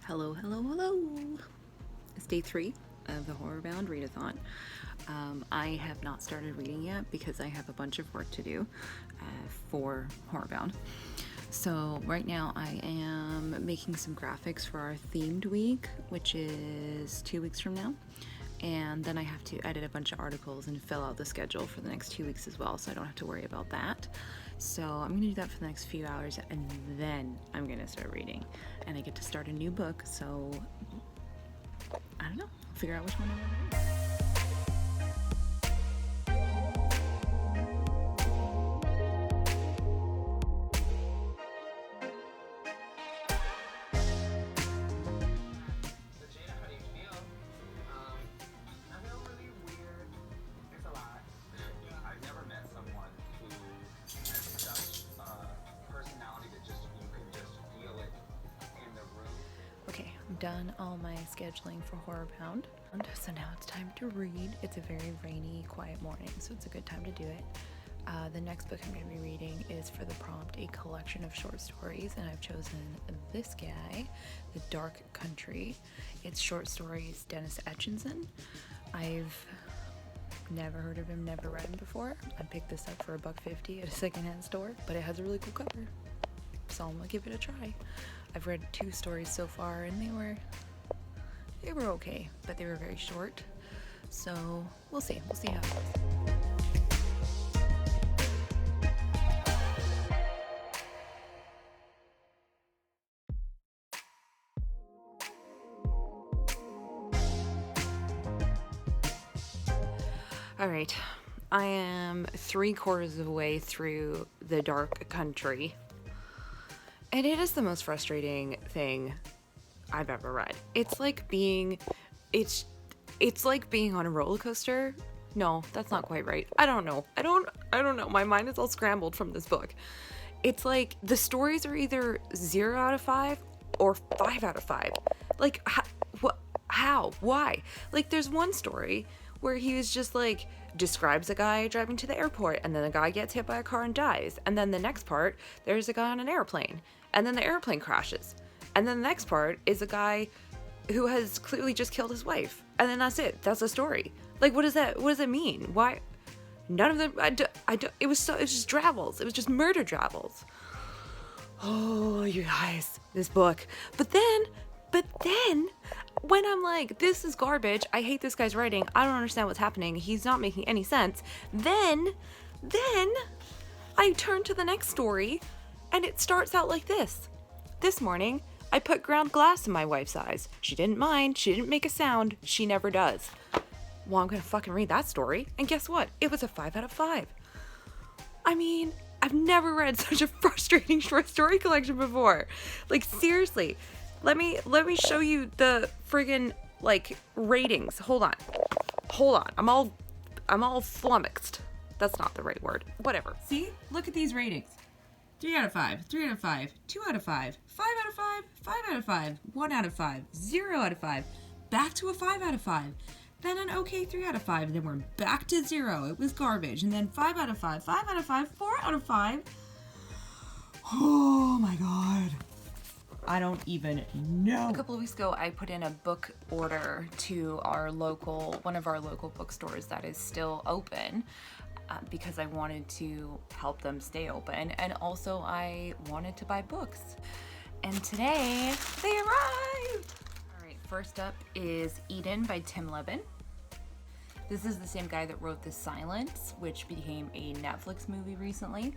Hello, hello, hello. It's day 3 of the Horror-Bound Readathon. I have not started reading yet because I have a bunch of work to do for Horror-Bound. So right now I am making some graphics for our themed week, which is 2 weeks from now. And then I have to edit a bunch of articles and fill out the schedule for the next 2 weeks as well, so I don't have to worry about that. So I'm gonna do that for the next few hours, and then I'm gonna start reading. And I get to start a new book, so I don't know, I'll figure out which one I want to read. Okay, I'm done all my scheduling for Horror-Bound. So now it's time to read. It's a very rainy, quiet morning, so it's a good time to do it. The next book I'm going to be reading is for the prompt a collection of short stories, and I've chosen this guy, The Dark Country. It's short stories Dennis Etchinson. I've never heard of him, never read him before. I picked this up for $1.50 at a secondhand store, but it has a really cool cover, so I'm gonna give it a try. I've read 2 stories so far, and they were okay, but they were very short. So we'll see how it goes. All right, I am 3/4 of the way through The Dark Country, and it is the most frustrating thing I've ever read. It's like being on a roller coaster. No, that's not quite right. I don't know. My mind is all scrambled from this book. It's like the stories are either 0 out of 5 or 5 out of 5. Like, how? Why? Like, there's one story where he was just like, describes a guy driving to the airport, and then the guy gets hit by a car and dies. And then the next part, there's a guy on an airplane, and then the airplane crashes. And then the next part is a guy who has clearly just killed his wife. And then that's it. That's the story. Like, what does it mean? Why? None of them, it was just drabbles. It was just murder drabbles. Oh, you guys, this book. But then, when I'm like, this is garbage, I hate this guy's writing, I don't understand what's happening, he's not making any sense, then I turn to the next story, and it starts out like this. This morning, I put ground glass in my wife's eyes. She didn't mind, she didn't make a sound, she never does. Well, I'm gonna fucking read that story, and guess what? It was a 5 out of 5. I mean, I've never read such a frustrating short story collection before. Like, seriously. Let me show you the friggin' like ratings. Hold on. I'm all flummoxed. That's not the right word. Whatever. See? Look at these ratings. 3 out of 5, 3 out of 5, 2 out of 5, 5 out of 5, 5 out of 5, 1 out of 5, 0 out of 5, back to a 5 out of 5, then an okay 3 out of 5, and then we're back to 0. It was garbage. And then 5 out of 5, 5 out of 5, 4 out of 5. Oh my god. I don't even know. A couple of weeks ago, I put in a book order to one of our local bookstores that is still open because I wanted to help them stay open, and also I wanted to buy books. And today, they arrived! All right, first up is Eden by Tim Levin. This is the same guy that wrote The Silence, which became a Netflix movie recently.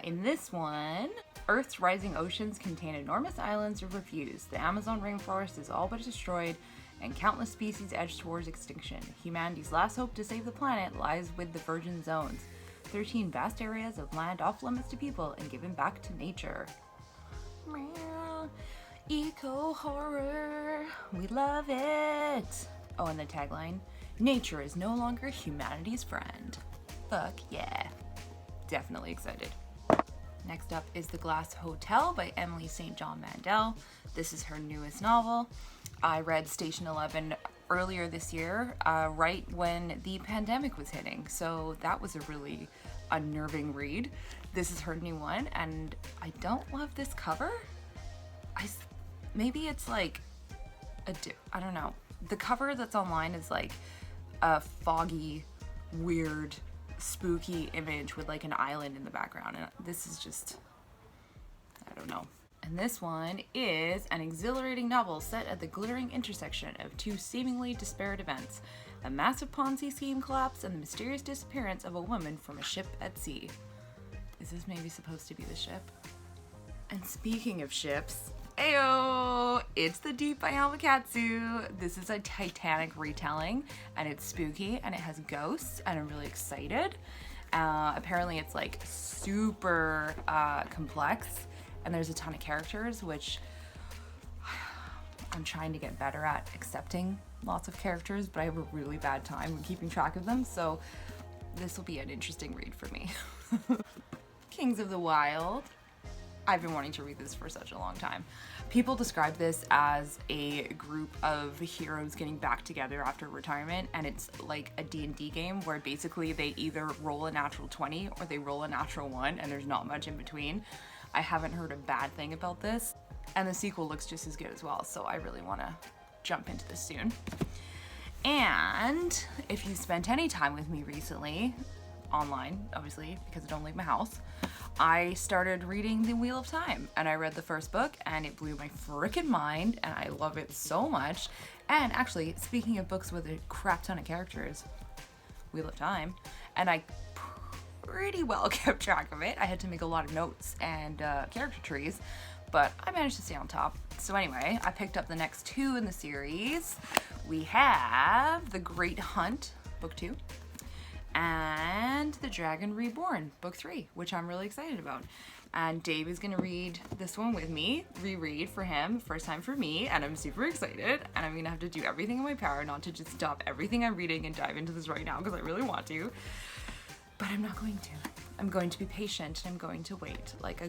In this one, Earth's rising oceans contain enormous islands of refuse. The Amazon rainforest is all but destroyed, and countless species edge towards extinction. Humanity's last hope to save the planet lies with the virgin zones, 13 vast areas of land off limits to people and given back to nature. Eco-horror, we love it. Oh, and the tagline, nature is no longer humanity's friend. Fuck yeah. Definitely excited. Next up is The Glass Hotel by Emily St. John Mandel. This is her newest novel. I read Station 11 earlier this year, right when the pandemic was hitting, so that was a really unnerving read. This is her new one, and I don't love this cover. maybe it's like I don't know. The cover that's online is like a foggy, weird, spooky image with like an island in the background, and this is just, I don't know. And this one is an exhilarating novel set at the glittering intersection of two seemingly disparate events: a massive Ponzi scheme collapse and the mysterious disappearance of a woman from a ship at sea. Is this maybe supposed to be the ship? And speaking of ships, ayo! It's The Deep by Alma Katsu. This is a Titanic retelling, and it's spooky, and it has ghosts, and I'm really excited. Apparently it's like super complex, and there's a ton of characters, which I'm trying to get better at accepting lots of characters, but I have a really bad time keeping track of them, so this will be an interesting read for me. Kings of the Wild. I've been wanting to read this for such a long time. People describe this as a group of heroes getting back together after retirement, and it's like a D&D game where basically they either roll a natural 20 or they roll a natural 1, and there's not much in between. I haven't heard a bad thing about this, and the sequel looks just as good as well, so I really want to jump into this soon. And if you spent any time with me recently, online, obviously, because I don't leave my house, I started reading The Wheel of Time, and I read the first book, and it blew my frickin' mind, and I love it so much. And actually, speaking of books with a crap ton of characters, Wheel of Time, and I pretty well kept track of it. I had to make a lot of notes and character trees, but I managed to stay on top. So anyway, I picked up the next 2 in the series. We have The Great Hunt, book 2, and The Dragon Reborn, book 3, which I'm really excited about. And Dave is gonna read this one with me, reread for him, first time for me, and I'm super excited, and I'm gonna have to do everything in my power not to just stop everything I'm reading and dive into this right now, because I really want to. But I'm not going to. I'm going to be patient, and I'm going to wait like a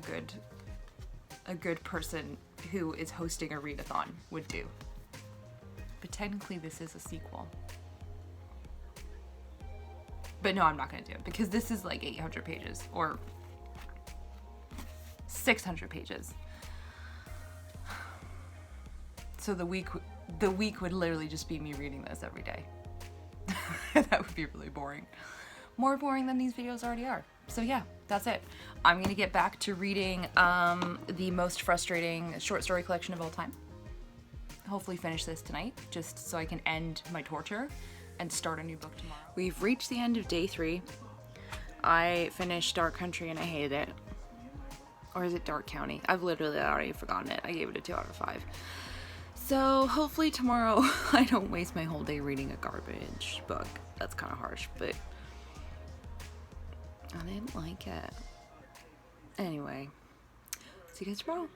good person who is hosting a readathon would do. But technically this is a sequel. But no, I'm not gonna do it, because this is like 800 pages, or 600 pages. So the week would literally just be me reading this every day. That would be really boring. More boring than these videos already are. So yeah, that's it. I'm gonna get back to reading the most frustrating short story collection of all time. Hopefully finish this tonight, just so I can end my torture and start a new book tomorrow. We've reached the end of day 3. I finished Dark Country and I hated it. Or is it Dark County? I've literally already forgotten it. I gave it a 2 out of 5. So hopefully tomorrow I don't waste my whole day reading a garbage book. That's kind of harsh, but I didn't like it. Anyway, see you guys tomorrow.